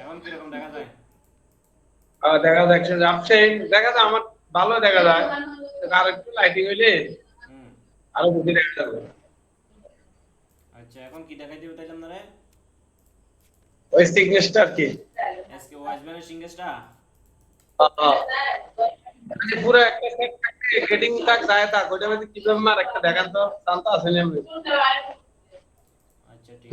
এখন কি রকম দেখা যায়? দেখা যাচ্ছে যাচ্ছে, দেখা যায় আমার ভালো দেখা যায়। আর একটু লাইটিং হইলে হুম। আরো বেশি দেখা যাবে। আচ্ছা, এখন কি দেখাই দিবে তাইলে আপনারে? ওই সিগনেসটা আর কি। এসকে ওয়াইজম্যানের সিঙ্গেসটা। মানে আচ্ছা। পুরো একটা সেট থাকে, গেটিং তাক যায় তাক ওইটার মধ্যে কিভাবে মার একটা দেখান তো, জানতো আসেনি আমি। আচ্ছা, ঠিক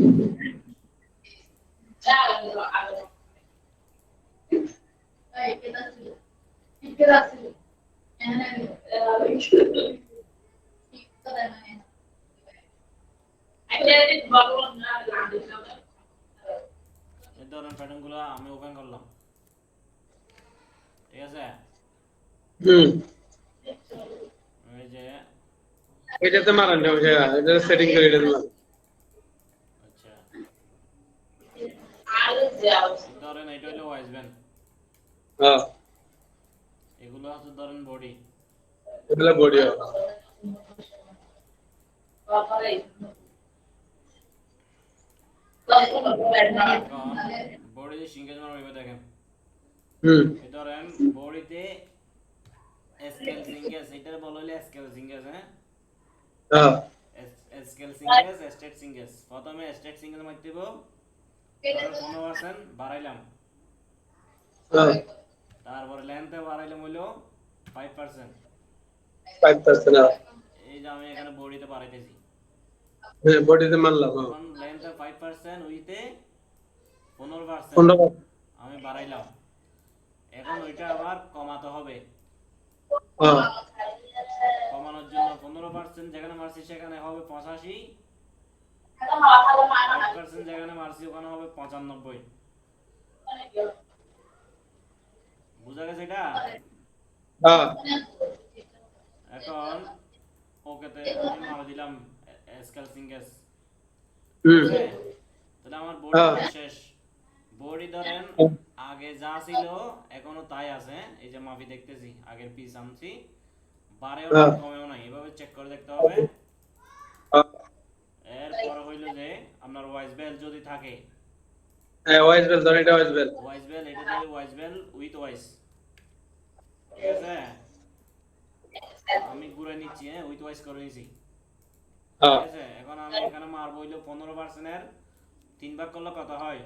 আছে। এই ধরনের প্যাটার্ন গুলো আমি ওপেন করলাম, ঠিক আছে। হুম। এই যে। এটাতে মারান না, এটা সেটিং করে এটা মারান। আচ্ছা, এই ধরেন এটা হলো ওয়াইজম্যান, হ্যাঁ, এগুলো হচ্ছে ধরেন বডি। এগুলা বডি। এখন বডিতে সিঙ্গেজ মারবে দেখেন। হুম। এই ধরেন বডিতে স্কেল সিঙ্গেজ, এটার বলা হলো স্কেল সিঙ্গেজ, হ্যাঁ। হ্যাঁ, স্কেল সিঙ্গেজ, স্টেট সিঙ্গেজ। প্রথমে স্টেট সিঙ্গেজ মারতে দিব, ধরেন 15% বাড়াইলাম। হ্যাঁ, তারপরে লেন্থে বাড়াইলাম হইলো 5%। 5%। এই যে আমি এখানে বডিতে বাড়াইতেছি। হ্যাঁ, বডিতে মারলাম। হ্যাঁ, এখন লেন্থে 5% উইতে 15% 15। আমি বাড়াইলাম। এখন ওইটা আবার কমাতে হবে। হ্যাঁ, কমানোর জন্য 15% যেখানে মারছি সেখানে হবে 85, 5% যেখানে মারছি ওখানে হবে 95। বুঝা গেছে এটা? হ্যাঁ। এখন ওকেতে আমি মারা দিলাম স্কেল সিঙ্গেস, ঠিক হুম। আছে। তাহলে আমার বডি হ্যাঁ, মারা শেষ। বডি ধরেন আগে যা ছিল এখনো তাই আছে, এই যে মাপি দেখতেছি আগের পিস আনছি, বাড়েও নাই হ্যাঁ, কমেও নাই, এভাবে চেক করে দেখতে হবে। হ্যাঁ। এরপর হইল যে আপনার ওয়াইজ বেল যদি থাকে, হ্যাঁ, ওয়াইজ বেল ধর, এটা ওয়াইজ বেল। ওয়াইজ বেল এটা দিলে ওয়াইজ বেল উইথ ওয়াইজ, ঠিক আছে। আমি ঘুরে নিচ্ছি, হ্যাঁ, উইথ ওয়াইজ করে নিয়েছি, হ্যাঁ, ঠিক আছে। এখন আমি এখানে মারবো হইলো 15%-এর 3 ভাগ করলে কত হয়?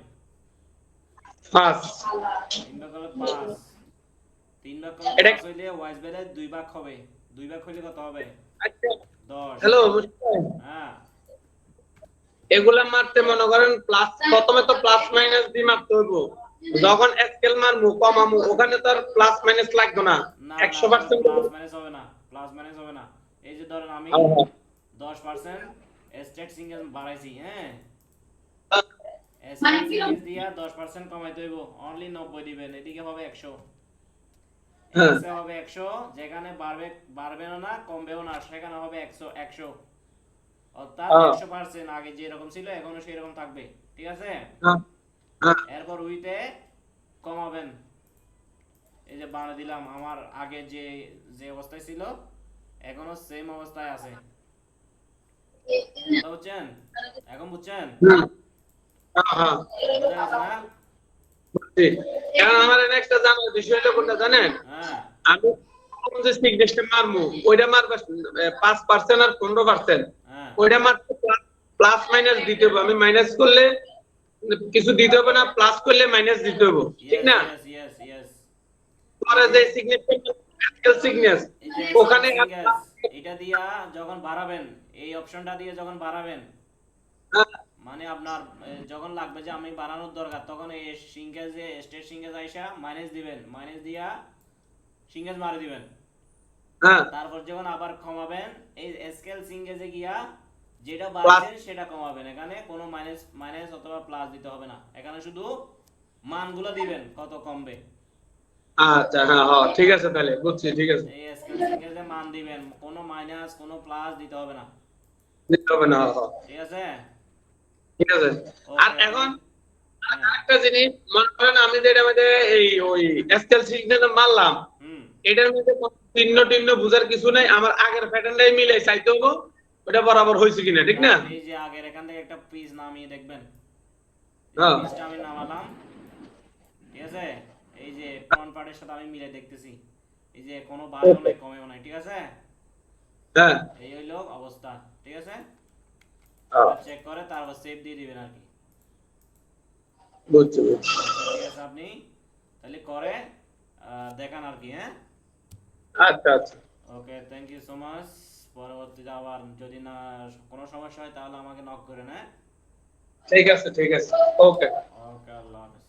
5। 3 ভাগ করলে 5। 3 ভাগ করলে এটা 5 হইলে ওয়াইজ বেলের 2 ভাগ হবে। 2 ভাগ হইলে কত হবে? আচ্ছা। 10। হ্যালো মুস্তাক, হ্যাঁ। এগুলা মারতে মনে করেন প্লাস, প্রথমে তো প্লাস মাইনাস দিয়ে মারতে হইব। যখন স্কেল মারবো কমামু ওখানে তো আর প্লাস মাইনাস লাগবে না। না না, ওখানে 100%। প্লাস মাইনাস হবে না, প্লাস মাইনাস হবে না। এই যে ধরেন আমি হ্যাঁ, হ্যাঁ। 10% স্টেট সিঙ্গেল বাড়াইছি, হ্যাঁ। হ্যাঁ, স্কেল সিঙ্গেল দিয়া 10% কমাইতে হইব, অনলি 90 দিবেন, এদিকে হবে 100। হ্যাঁ, এক্স এ হবে 100, যেখানে বাড়বে, বাড়বেও না কমবেও না, সেখানে হবে 100 100, অর্থাৎ হ্যাঁ, 100% আগে যেরকম ছিল এখনো সেই রকম থাকবে, ঠিক আছে। হ্যাঁ, হ্যাঁ, এরপর উইতে কমাবেন, এই যে বাড়া দিলাম, আমার আগে যে যে অবস্থায় ছিল এখনো সেম অবস্থায় আছে, কথা বুঝছেন? এখন বুঝছেন? হুম, হ্যাঁ, হ্যাঁ, বুঝা গেছে না? বুঝছি। এখন আমার একটা জানার বিষয় হলো কোনটা জানেন? হ্যাঁ। আমি যে সিগনেচারটা মারমু ওইটা মারবা 5% আর 15%। হ্যাঁ। ওইটা মারতে প্লাস মাইনাস দিতে হবে। আমি মাইনাস করলে কিছু দিতে হবে না, প্লাস করলে মাইনাস দিতে হবে, ঠিক ইয়েস না? Yes yes yes. এই পরে যে যে সিগনেচার সিগনেস এই যে স্কেল ওখানে সিঙ্গেস, এটা দিয়া যখন বাড়াবেন, এই অপশনটা দিয়ে যখন বাড়াবেন, মানে আপনার যখন লাগবে যে আমি বাড়ানোর দরকার, তখন এই সিঙ্গেজে স্টেট সিঙ্গেজ আইসা মাইনাস দিবেন, মাইনাস দিয়া সিঙ্গেজ মারি দিবেন। হ্যাঁ, তারপর যখন আবার কমাবেন, এই স্কেল সিঙ্গেজে গিয়া যেটা প্লাস। বাড়াইছেন সেটা কমাবেন, এখানে কোনো মাইনাস মাইনাস অথবা প্লাস দিতে হবে না, এখানে শুধু মানগুলো দিবেন কত কমবে। আচ্ছা, হ্যাঁ, হ্যাঁ, ঠিক আছে, তাহলে বুঝছি, ঠিক আছে। এই স্কেল সিঙ্গেজে মান দিবেন, কোনো মাইনাস কোনো প্লাস দিতে হবে না, দিতে হবে না, হ্যাঁ, হ্যাঁ, ঠিক আছে। ঠিক আছে। আর ওকে, এখন। এখন হ্যাঁ। আরেকটা জিনিস মনে করেন, আমি যেটা মধ্যে এই ওই স্কেল সিগন্যাল মারলাম, হুম। এটার মধ্যে কোনো চিহ্ন টিহ্ন বুঝার কিছু নাই, আমার আগের প্যাটার্নটাই মিলে চাইতে হবো ওটা বরাবর হয়েছে কিনা, ঠিক না? রাইট, এই যে আগের এখান থেকে একটা পিস নামিয়ে দেখবেন, এই যে হ্যাঁ, পিসটা আমি নামালাম, ফ্রন্ট পার্টের সাথে আমি মিলে দেখতেছি, এই যে কোনো বাড়েও নাই কমেও নাই, ঠিক আছে? হ্যাঁ এই হইলো অবস্থা, ঠিক আছে? হ্যাঁ, চেক করে তারপর সেভ দিয়ে দিবেন আর কি। বুঝছি বুঝছি। আচ্ছা ঠিক আছে, আপনি তাহলে করে দেখান আর কি, হ্যাঁ? আচ্ছা আচ্ছা, ওকে, থ্যাংক ইউ সো মাচ। পরবর্তীতে আবার যদি না কোনো সমস্যা হয় তাহলে আমাকে নক করেন, হ্যাঁ? ঠিক আছে ঠিক আছে, ওকে। ওকে, আল্লাহ হাফেজ।